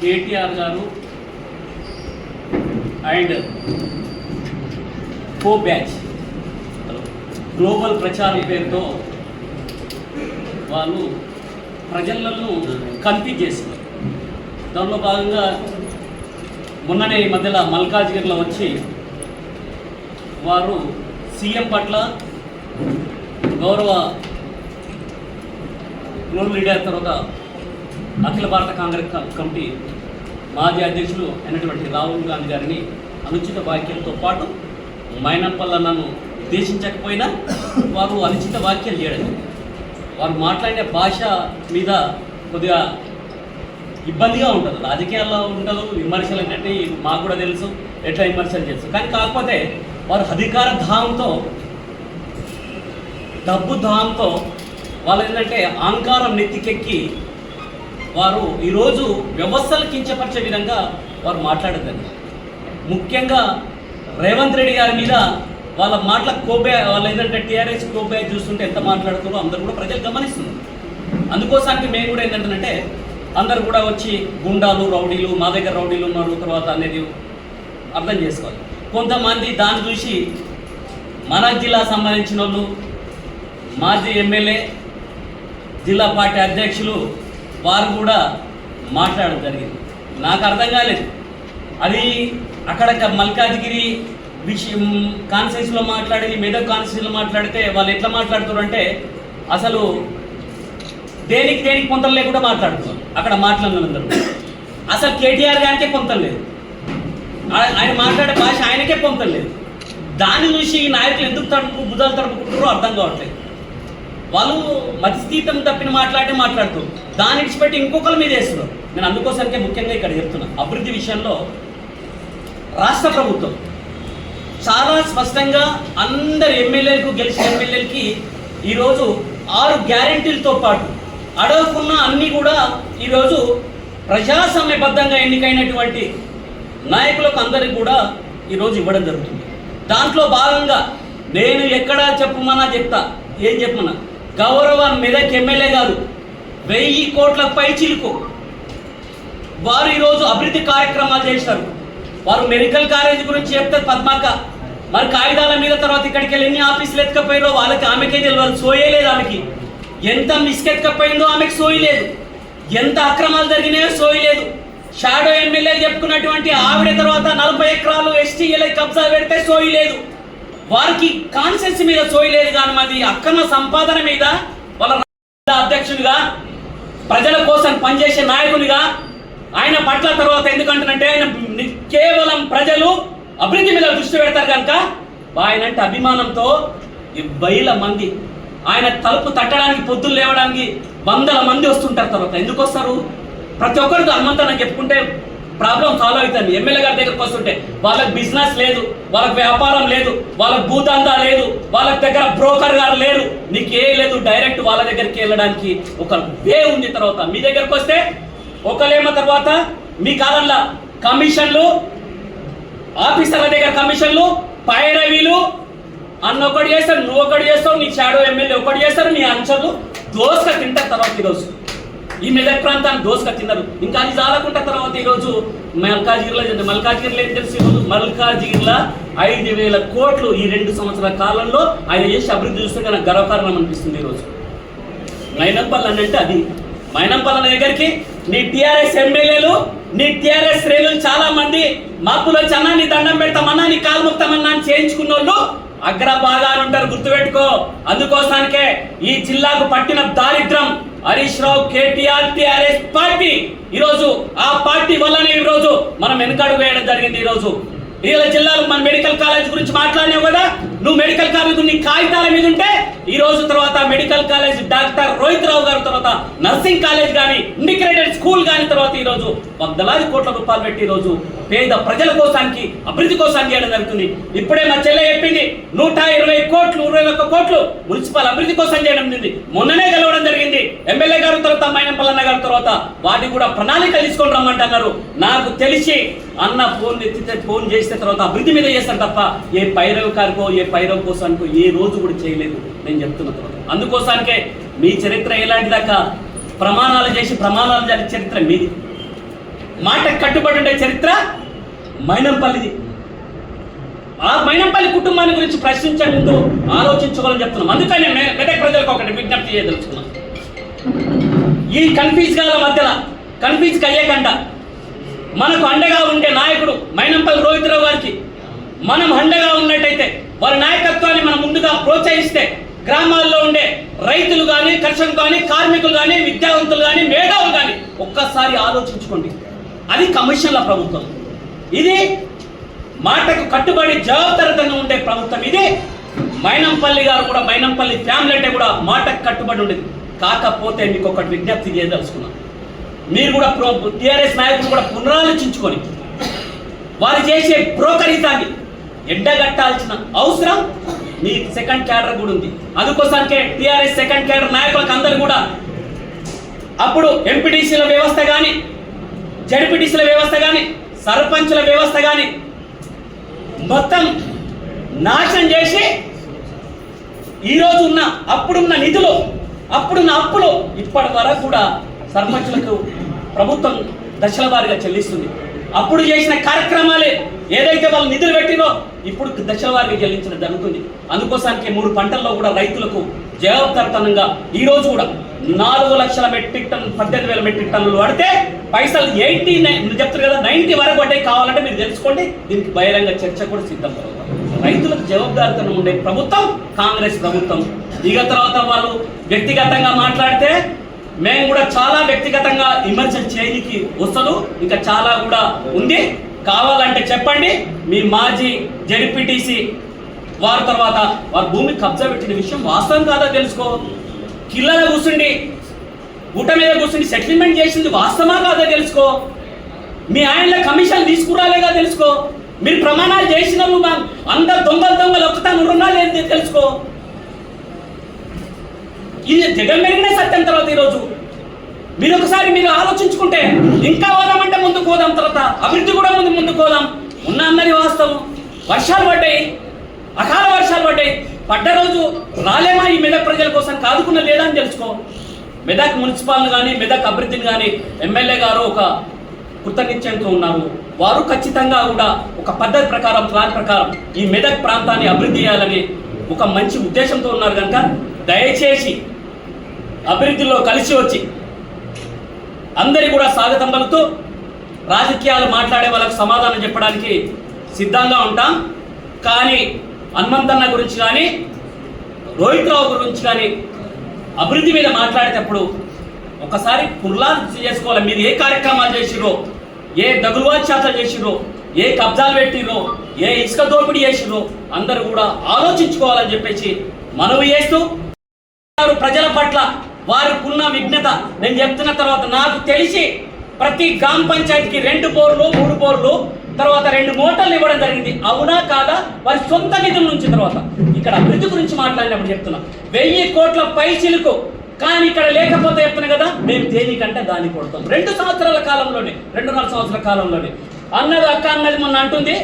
కేటీఆర్ గారు and co batch global ప్రచారం పేరుతో వాళ్ళు ప్రజలను కన్ఫ్యూజ్ చేస్తున్నారు. దానిలో భాగంగా మొన్ననే ఈ మధ్యలో మల్కాజ్గిరిలో వచ్చి వారు సీఎం పట్ల గౌరవ గ్లోబల్ లీడర్ తర్వాత అఖిల భారత కాంగ్రెస్ కమిటీ మాజీ అధ్యక్షులు అయినటువంటి రాహుల్ గాంధీ గారిని అనుచిత వ్యాఖ్యలతో పాటు మైనంపల్లన్నను ఉద్దేశించకపోయినా వారు అనుచిత వ్యాఖ్యలు చేయడం, వారు మాట్లాడిన భాష మీద కొద్దిగా ఇబ్బందిగా ఉంటుంది. రాజకీయాల్లో ఉండదు, విమర్శలు ఏంటంటే మాకు కూడా తెలుసు ఎట్లా విమర్శలు చేస్తారు. కానీ కాకపోతే వారు అధికార ధామంతో, డబ్బు ధామంతో వాళ్ళు ఏంటంటే అహంకారం నెత్తికెక్కి వారు ఈరోజు వ్యవస్థలు కించపరిచే విధంగా వారు మాట్లాడతారు. ముఖ్యంగా రేవంత్ రెడ్డి గారి మీద వాళ్ళ మాటల వాళ్ళు ఏంటంటే టీఆర్ఎస్ కోబే చూస్తుంటే ఎంత మాట్లాడుతారో అందరూ కూడా ప్రజలు గమనిస్తున్నారు. అందుకోసానికి మేము కూడా ఏంటంటే అందరు కూడా వచ్చి గుండాలు, రౌడీలు, మా దగ్గర రౌడీలు ఉన్నారు తర్వాత అనేది అర్థం చేసుకోవాలి. కొంతమంది దాన్ని చూసి మన జిల్లా సంబంధించిన వాళ్ళు, మాజీ ఎమ్మెల్యే, జిల్లా పార్టీ అధ్యక్షులు వారు కూడా మాట్లాడడం జరిగింది. నాకు అర్థం కాలేదు. అది అక్కడ మల్కాజ్గిరి విషయం కాన్స్టిట్యూన్సీలో మాట్లాడి మెదక్ కాన్స్టిట్యూన్సీలో మాట్లాడితే వాళ్ళు ఎట్లా మాట్లాడుతారు అంటే అసలు దేనికి పొంతం లేకుండా మాట్లాడుతున్నారు. అక్కడ మాట్లాడినందరూ అసలు కేటీఆర్ గారికే పొంతం లేదు, ఆయన మాట్లాడే భాష ఆయనకే పొంతం లేదు. దాన్ని చూసి నాయకులు ఎందుకు బుధాలు తడుపుకుంటారో అర్థం కావట్లేదు. వాళ్ళు మతిస్థీతం తప్పిన మాట్లాడుతూ దాన్ని ఇచ్చిపెట్టి ఇంకొకరి మీద వేస్తున్నారు. నేను అందుకోసానికే ముఖ్యంగా ఇక్కడ చెప్తున్నా, అభివృద్ధి విషయంలో రాష్ట్ర ప్రభుత్వం చాలా స్పష్టంగా అందరు ఎమ్మెల్యేలకు, గెలిచిన ఎమ్మెల్యేలకి ఈరోజు 6 గ్యారెంటీలతో పాటు అడగకున్న అన్నీ కూడా ఈరోజు ప్రజాస్వామ్యబద్ధంగా ఎన్నికైనటువంటి నాయకులకు అందరికి కూడా ఈరోజు ఇవ్వడం జరుగుతుంది. దాంట్లో భాగంగా నేను ఎక్కడ చెప్పమన్నా చెప్తా, ఏం చెప్పమన్నా, గౌరవ మెదక్ ఎమ్మెల్యే గారు 1000 కోట్ల పై చిలుకు వారు ఈరోజు అభివృద్ధి కార్యక్రమాలు చేశారు. వారు మెడికల్ కాలేజ్ గురించి చెప్తే పద్మాక మరి కాగితాల మీద తర్వాత ఇక్కడికి వెళ్ళి ఎన్ని ఆఫీసులు ఎత్తుకపోయారో వాళ్ళకి, ఆమెకే తెలియదు, సోయే లేదు ఆమెకి. ఎంత మిస్కెత్తుకపోయిందో ఆమెకు సోయి లేదు, ఎంత అక్రమాలు జరిగినాయో సోయి లేదు. షాడో ఎమ్మెల్యే చెప్పుకున్నటువంటి ఆవిడ తర్వాత 40 ఎకరాలు ఎస్టీఎల్ఐ కబ్జా పెడితే సోయి లేదు. వారికి కాన్సెన్స్ మీద సోయి లేదు. కానీ మరి అక్రమ సంపాదన మీద వాళ్ళ అధ్యక్షునిగా, ప్రజల కోసం పనిచేసే నాయకునిగా ఆయన పట్ల తర్వాత ఎందుకంటే ఆయన కేవలం ప్రజలు అభివృద్ధి మీద దృష్టి పెడతారు కనుక ఆయన అంటే అభిమానంతో 1000 మంది ఆయన తలుపు తట్టడానికి, పొద్దులు లేవడానికి 100 మంది వస్తుంటారు. తర్వాత ఎందుకు వస్తారు? ప్రతి ఒక్కరికి హనుమంతనం చెప్పుకుంటే ప్రాబ్లం సాల్వ్ అవుతుంది. ఎమ్మెల్యే గారి దగ్గరకు వస్తుంటే వాళ్ళకి బిజినెస్ లేదు, వాళ్ళకి వ్యాపారం లేదు, వాళ్ళకి భూదందా లేదు, వాళ్ళ దగ్గర బ్రోకర్ గారు లేరు, నీకు ఏ లేదు. డైరెక్ట్ వాళ్ళ దగ్గరికి వెళ్ళడానికి ఒక వే ఉంది. తర్వాత మీ దగ్గరకు వస్తే ఒకలేమో తర్వాత మీ కాలంలో కమిషన్లు, ఆఫీసర్ల దగ్గర కమిషన్లు, పైరవీలు, అన్న ఒకటి చేస్తారు, నువ్వు ఒకటి చేస్తావు, నీ షాడో ఎమ్మెల్యే ఒకటి చేస్తారు, నీ అంచర్లు దోసుక తింటారు. తర్వాత ఈరోజు ఈ మెదక్ ప్రాంతాన్ని దోసుక తిన్నారు. ఇంకా అది చాలకుండా తర్వాత ఈరోజు మల్కాజ్గిరిలో ఏం తెలుసు, ఈరోజు మల్కాజ్గిరిలో 5000 కోట్లు ఈ 2 సంవత్సరాల కాలంలో ఆయన చేసి అభివృద్ధి చూస్తే నాకు గర్వకారణం అనిపిస్తుంది. ఈరోజు మైనంపల్లి అంటే అది. మైనంపల్లి దగ్గరికి నీ టీఆర్ఎస్ ఎమ్మెల్యేలు, నీ టీఆర్ఎస్ శ్రేణులు చాలా మంది మాపులో చన్నా నీ దండం పెడతామన్నా, నీ కాలు ముక్తామన్నా అని చేయించుకున్న వాళ్ళు అగ్రభాగా ఉంటారు, గుర్తుపెట్టుకో. అందుకోసానికే ఈ జిల్లాకు పట్టిన దారిద్రం హరీష్ రావు, కేటీఆర్, టీఆర్ఎస్ పార్టీ. ఈరోజు ఆ పార్టీ వల్లనే ఈరోజు మనం వెనుకడుగు వేయడం జరిగింది. ఈరోజు జిల్లాలో మన మెడికల్ కాలేజ్ గురించి మాట్లాడినావు కదా, నువ్వు మెడికల్ కాలేజ్ నీ కాగితాల మీద ఉంటే ఈ రోజు తర్వాత మెడికల్ కాలేజ్ డాక్టర్ రోహిత్ రావు గారు, తర్వాత నర్సింగ్ కాలేజ్ కానీ, ఇంటిగ్రేటెడ్ స్కూల్ కానీ తర్వాత ఈరోజు 100 కోట్ల రూపాయలు పెట్టి ఈరోజు పేద ప్రజల కోసానికి, అభివృద్ధి కోసానికి చేయడం జరుగుతుంది. ఇప్పుడే మా చెల్లె చెప్పింది 120 కోట్లు, 21 కోట్లు మున్సిపల్ అభివృద్ధి కోసం చేయడం జరిగింది. మొన్ననే గెలవడం జరిగింది ఎమ్మెల్యే గారు, తర్వాత మైనంపల్లన్న గారు, తర్వాత వాటి కూడా ప్రణాళిక తీసుకొని రమ్మంటున్నారు. నాకు తెలిసి అన్న ఫోన్ ఎత్తితే, ఫోన్ చేస్తే తర్వాత అభివృద్ధి మీద చేస్తారు తప్ప ఏ పైరవ కారికో, ఏ పైరవ కోసానికో ఏ రోజు కూడా చేయలేదు. నేను చెప్తున్న తర్వాత అందుకోసానికే మీ చరిత్ర ఎలాంటిదాకా ప్రమాణాలు చేసి ప్రమాణాలు జరిగే చరిత్ర మీది. మాటకు కట్టుబడి ఉండే చరిత్ర మైనంపల్లిది. ఆ మైనంపల్లి కుటుంబాన్ని గురించి ప్రశ్నించే ముందు ఆలోచించుకోవాలని చెప్తున్నాం. అందుకనే మెదక్ ప్రజలకు ఒకటి విజ్ఞప్తి చేయదలుచుకున్నాం. ఈ కన్ఫ్యూజ్ గాల మధ్యలో కన్ఫ్యూజ్ అయ్యేకంట మనకు అండగా ఉండే నాయకుడు మైనంపల్లి రోహిత్రావు గారికి మనం అండగా ఉన్నట్టయితే వారి నాయకత్వాన్ని మనం ముందుగా ప్రోత్సహిస్తే గ్రామాల్లో ఉండే రైతులు కానీ, కర్షకులు కానీ, కార్మికులు కానీ, విద్యావంతులు కానీ, మేధావులు కానీ ఒక్కసారి ఆలోచించుకోండి. అది కమిషన్ల ప్రభుత్వం. ఇది మాటకు కట్టుబడి జవాబుదారితనం ఉండే ప్రభుత్వం. ఇది మైనంపల్లి గారు కూడా, మైనంపల్లి ఫ్యామిలీ అంటే కూడా మాటకు కట్టుబడి ఉండేది. కాకపోతే మీకు ఒకటి విజ్ఞప్తి చేయదలుచుకున్నాం. మీరు కూడా టీఆర్ఎస్ నాయకులు కూడా పునరాలోచించుకొని వారు చేసే బ్రోకరితాన్ని ఎండగట్టాల్సిన అవసరం మీ సెకండ్ క్యాడర్ కూడా ఉంది. అందుకోసానికే టీఆర్ఎస్ సెకండ్ క్యాడర్ నాయకులకు అందరూ కూడా అప్పుడు ఎంపీటీసీల వ్యవస్థ కానీ, జడ్పీటీసీల వ్యవస్థ కానీ, సర్పంచుల వ్యవస్థ కానీ మొత్తం నాశనం చేసి ఈరోజు ఉన్న అప్పుడున్న నిధులు, అప్పుడున్న అప్పులు ఇప్పటి వరకు కూడా సర్పంచులకు ప్రభుత్వం దశల వారీగా చెల్లిస్తుంది. అప్పుడు చేసిన కార్యక్రమాలే ఏదైతే వాళ్ళు నిధులు పెట్టినో ఇప్పుడు దశల వారీగా చెల్లించడం జరుగుతుంది. అందుకోసానికి 3 పంటల్లో కూడా రైతులకు జవాబుదారితనంగా ఈరోజు కూడా 4 లక్షల మెట్రిక్ టన్ను 18,000 మెట్రిక్ టన్నులు పడితే పైసలు 89 చెప్తారు కదా, 90 వరకు పడ్డాయి. కావాలంటే మీరు తెలుసుకోండి. దీనికి బహిరంగ చర్చ కూడా సిద్ధం. రైతులకు జవాబుదారితనం ఉండే ప్రభుత్వం కాంగ్రెస్ ప్రభుత్వం. ఇక తర్వాత వాళ్ళు వ్యక్తిగతంగా మాట్లాడితే మేము కూడా చాలా వ్యక్తిగతంగా విమర్శ చేయడానికి వస్తుంది. ఇంకా చాలా కూడా ఉంది. కావాలంటే చెప్పండి. మీ మాజీ జడ్పీటీసీ వారి తర్వాత వారి భూమి కబ్జా పెట్టిన విషయం వాస్తవం కాదా తెలుసుకో. కిల్లల కూర్చుండి గుట్ట మీద కూర్చుండి సెటిల్మెంట్ చేసింది వాస్తవా కాదా తెలుసుకో. మీ ఆయనలో కమిషన్ తీసుకురాలేగా తెలుసుకో. మీరు ప్రమాణాలు చేసిన అందరు దొంగలు ఒక్కతాను ఉన్నా లేదు తెలుసుకో. ఇది జగన్ మెరిగిన సత్యం. తర్వాత ఈరోజు మీరు ఒకసారి మీరు ఆలోచించుకుంటే ఇంకా పోదామంటే ముందుకు పోదాం. తర్వాత అభివృద్ధి కూడా ముందుకు పోదాం. ఉన్న అన్నది వాస్తవం. వర్షాలు పడ్డాయి, అకాల వర్షాలు పడ్డాయి. పడ్డ రోజు రాలేమా ఈ మెదక్ ప్రజల కోసం కాదుకున్న లేదా అని తెలుసుకో. మెదక్ మున్సిపాల్ని కానీ, మెదక్ అభివృద్ధిని కానీ ఎమ్మెల్యే గారు ఒక కృతనిశ్చయంతో ఉన్నారు. వారు ఖచ్చితంగా కూడా ఒక పద్ధతి ప్రకారం, ప్లాన్ ప్రకారం ఈ మెదక్ ప్రాంతాన్ని అభివృద్ధి చేయాలని ఒక మంచి ఉద్దేశంతో ఉన్నారు కనుక దయచేసి అభివృద్ధిలో కలిసి వచ్చి అందరి కూడా స్వాగతం పలుకుతూ రాజకీయాలు మాట్లాడే వాళ్ళకు సమాధానం చెప్పడానికి సిద్ధంగా ఉంటాం. కానీ హనుమంతన్న గురించి కానీ, రోహిత్రావు గురించి కానీ అభివృద్ధి మీద మాట్లాడేటప్పుడు ఒకసారి పునరాలోచన చేసుకోవాలి. మీరు ఏ కార్యక్రమాలు చేసిరో, ఏ దగులువాచాతలు చేసిరో, ఏ కబ్జాలు పెట్టిరో, ఏ ఇసుక దోపిడీ చేసిరో అందరూ కూడా ఆలోచించుకోవాలని చెప్పేసి మనవి చేస్తూ ప్రజల పట్ల వారికున్న విఘ్నత నేను చెప్తున్న తర్వాత నాకు తెలిసి ప్రతి గ్రామ పంచాయతీకి 2 బోర్లు 3 బోర్లు తర్వాత 2 మోటార్లు ఇవ్వడం జరిగింది. అవునా కాదా? వారి సొంత నిధుల నుంచి. తర్వాత ఇక్కడ అభివృద్ధి గురించి మాట్లాడినప్పుడు చెప్తున్నా 1000 కోట్ల పైచిలుకు. కానీ ఇక్కడ లేకపోతే చెప్తున్నా కదా, మేము దేనికంటే దాన్ని కొడతాం. 2 సంవత్సరాల కాలంలోనే, 2.5 సంవత్సరాల కాలంలోనే అన్నది అక్క అన్నది మొన్న అంటుంది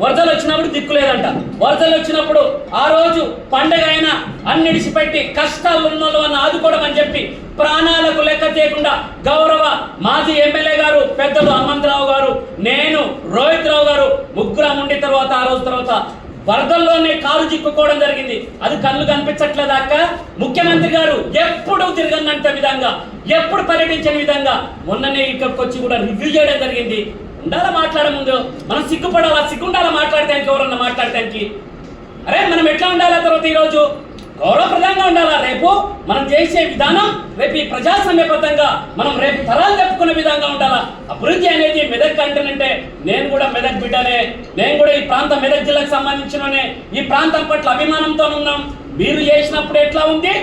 వరదలు వచ్చినప్పుడు దిక్కులేదంట. వరదలు వచ్చినప్పుడు ఆ రోజు పండగ అయినా అన్నిడిచిపెట్టి కష్టాలు ఉన్న వాళ్ళని ఆదుకోవడం అని చెప్పి ప్రాణాలకు లెక్క చేయకుండా గౌరవ మాజీ ఎమ్మెల్యే గారు పెద్దలు హనుమంతరావు గారు, నేను, రోహిత్రావు గారు ముగ్గురం ఉండి తర్వాత ఆ రోజు తర్వాత వరదల్లోనే కాలు చిక్కుకోవడం జరిగింది. అది కళ్ళు కనిపించట్లేదు అక్క. ముఖ్యమంత్రి గారు ఎప్పుడు తిరగనంత విధంగా, ఎప్పుడు పర్యటించిన విధంగా మొన్ననే ఇక్కడికి వచ్చి కూడా రివ్యూ చేయడం జరిగింది. ఉండాలా మాట్లాడే ముందు మనం సిగ్గుపడాలా, సిగ్గుండాలా మాట్లాడటానికి, ఎవరన్నా మాట్లాడటానికి. అరే మనం ఎట్లా ఉండాలా? తర్వాత ఈరోజు గౌరవప్రదంగా ఉండాలా. రేపు మనం చేసే విధానం రేపు ఈ ప్రజాస్వామ్యబద్ధంగా మనం రేపు తరాలు చెప్పుకునే విధంగా ఉండాలా. అభివృద్ధి అనేది మెదక్ అంటేనంటే నేను కూడా మెదక్ బిడ్డనే, నేను కూడా ఈ ప్రాంతం మెదక్ జిల్లాకు సంబంధించిననే. ఈ ప్రాంతం పట్ల అభిమానంతో ఉన్నాం. మీరు చేసినప్పుడు ఎట్లా ఉంది?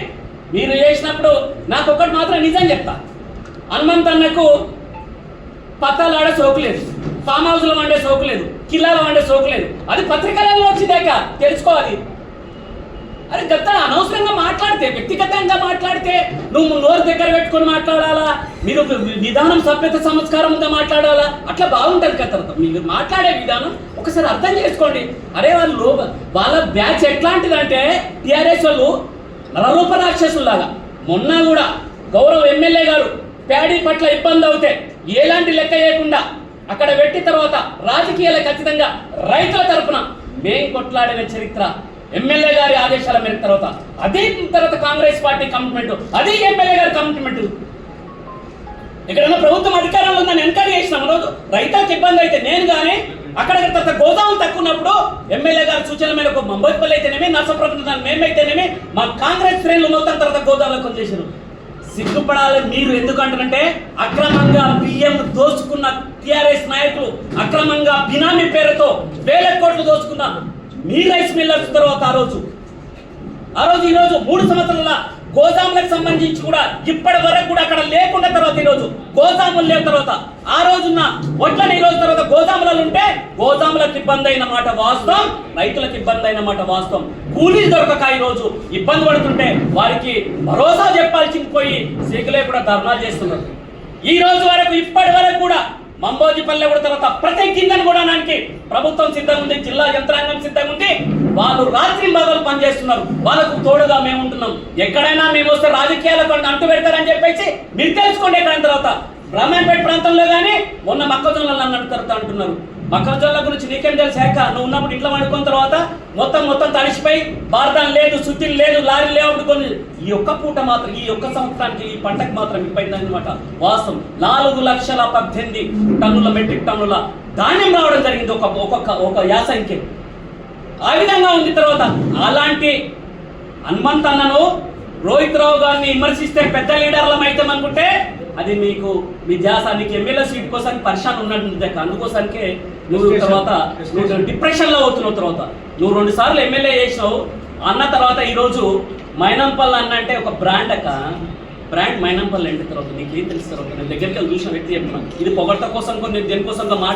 మీరు చేసినప్పుడు నాకు ఒకటి మాత్రం నిజం చెప్తా. హనుమంతన్నకు పత్తాలాడే సోకు లేదు, ఫామ్ హౌస్లో వండే సోకు లేదు, కిల్లాలో వండే సోకు లేదు. అది పత్రికలలో వచ్చిందాక తెలుసుకోవాలి. అరే గత అనవసరంగా మాట్లాడితే, వ్యక్తిగతంగా మాట్లాడితే నువ్వు నోరు దగ్గర పెట్టుకొని మాట్లాడాలా, మీరు విధానం సభ్యత సంస్కారంగా మాట్లాడాలా, అట్లా బాగుంటుంది కదా. మీరు మాట్లాడే విధానం ఒకసారి అర్థం చేసుకోండి. అరే వాళ్ళ బ్యాచ్ ఎట్లాంటిదంటే టీఆర్ఎస్ వాళ్ళు నరరూప రాక్షసులాగా. మొన్న కూడా గౌరవ ఎమ్మెల్యే గారు ప్యాడీ పట్ల ఇబ్బంది అవుతే ఎలాంటి లెక్క చేయకుండా అక్కడ పెట్టి తర్వాత రాజకీయాలు ఖచ్చితంగా రైతుల తరఫున మేం కొట్లాడిన చరిత్ర ఎమ్మెల్యే గారి ఆదేశాల మేరకు తర్వాత అదే తర్వాత కాంగ్రెస్ పార్టీ కమిట్మెంట్, అదే ఎమ్మెల్యే గారి కమిట్మెంట్. ఎక్కడైనా ప్రభుత్వం అధికారంలో ఉందని ఎంకరేజ్ చేసినాం. రోజు రైతులకు ఇబ్బంది అయితే నేను కానీ అక్కడ తర్వాత గోదాములు తక్కువ ఉన్నప్పుడు ఎమ్మెల్యే గారి సూచనల మేరకు మంబోత్పల్లి అయితేనేమి, నర్సప్రభుత్వం మేమైతేనేమి మా కాంగ్రెస్ శ్రేణులు మొత్తం తర్వాత గోదాములకు వచ్చేసారు. సిగ్గుపడాలి మీరు. ఎందుకంటారంటే అక్రమంగా బియ్యం దోచుకున్న టిఆర్ఎస్ నాయకులు, అక్రమంగా బినామీ పేరుతో వేల కోట్లు దోచుకున్న మీ రైస్ మిల్లర్స్ తర్వాత ఆ రోజు ఈరోజు 3 సంవత్సరాల గోదాములకు సంబంధించి కూడా ఇప్పటి వరకు కూడా అక్కడ లేకుండా తర్వాత ఈరోజు గోదాములు లేని తర్వాత ఆ రోజున్న వడ్లని ఈ రోజు తర్వాత గోదాములలో ఉంటే గోదాములకు ఇబ్బంది అయిన మాట వాస్తవం, రైతులకు ఇబ్బంది అయిన మాట వాస్తవం. కూలీలు దొరకక ఈ రోజు ఇబ్బంది పడుతుంటే వారికి భరోసా చెప్పాల్సింది పోయి సిగ్గులే కూడా ధర్నాలు చేస్తున్నారు. ఈ రోజు వరకు ఇప్పటి వరకు కూడా మంబోజిపల్లె కూడా తర్వాత ప్రతి గింజను కూడా ప్రభుత్వం సిద్ధంగా ఉంది, జిల్లా యంత్రాంగం సిద్ధంగా ఉంది. వాళ్ళు రాత్రి భాగాలు పనిచేస్తున్నారు. వాళ్ళకు తోడుగా మేము ఉంటున్నాం. ఎక్కడైనా మేము వస్తే రాజకీయాలకు అంటు పెడతారని చెప్పేసి మీరు తెలుసుకోండి. ఎక్కడైన తర్వాత బ్రాహ్మణపేట ప్రాంతంలో కానీ మొన్న మొక్కజొన్నలు అన్నట్టు అంటున్నారు. మొక్కజొన్నల గురించి నీకేం తెలిసాక నువ్వు ఉన్నప్పుడు ఇంట్లో వండుకున్న తర్వాత మొత్తం తడిసిపోయి బార్దాన్ లేదు, శుద్ధిని లేదు, లారీ లేవడుకొని ఈ ఒక్క పూట మాత్రం ఈ ఒక్క సంవత్సరానికి ఈ పంటకు మాత్రం ఇబ్బంది అనమాట. వాస్తవం 4,18,000 టన్నుల మెట్రిక్ టన్నుల ధాన్యం రావడం జరిగింది ఒక యాసంఖ్య. ఆ విధంగా ఉంది. తర్వాత అలాంటి హనుమంత్ అన్నను రోహిత్ రావు గారిని విమర్శిస్తే పెద్ద లీడర్లం అయితే అనుకుంటే అది మీకు మీ ధ్యాసానికి ఎమ్మెల్యే సీట్ కోసం పరిశాన్ ఉన్నట్టు. అందుకోసానికే నువ్వు తర్వాత నువ్వు డిప్రెషన్లో అవుతున్నావు. తర్వాత నువ్వు 2 సార్లు ఎమ్మెల్యే చేసినావు అన్న తర్వాత ఈరోజు మైనంపల్లి అన్న అంటే ఒక బ్రాండ్ బ్రాండ్ మైనంపల్లి అంటే తర్వాత నీకు ఏం తెలుసు? తర్వాత నేను దగ్గరికి వెళ్ళి చూసిన వ్యక్తి చెప్తున్నాను. ఇది పొగడ్త కోసం నేను దేనికోసంగా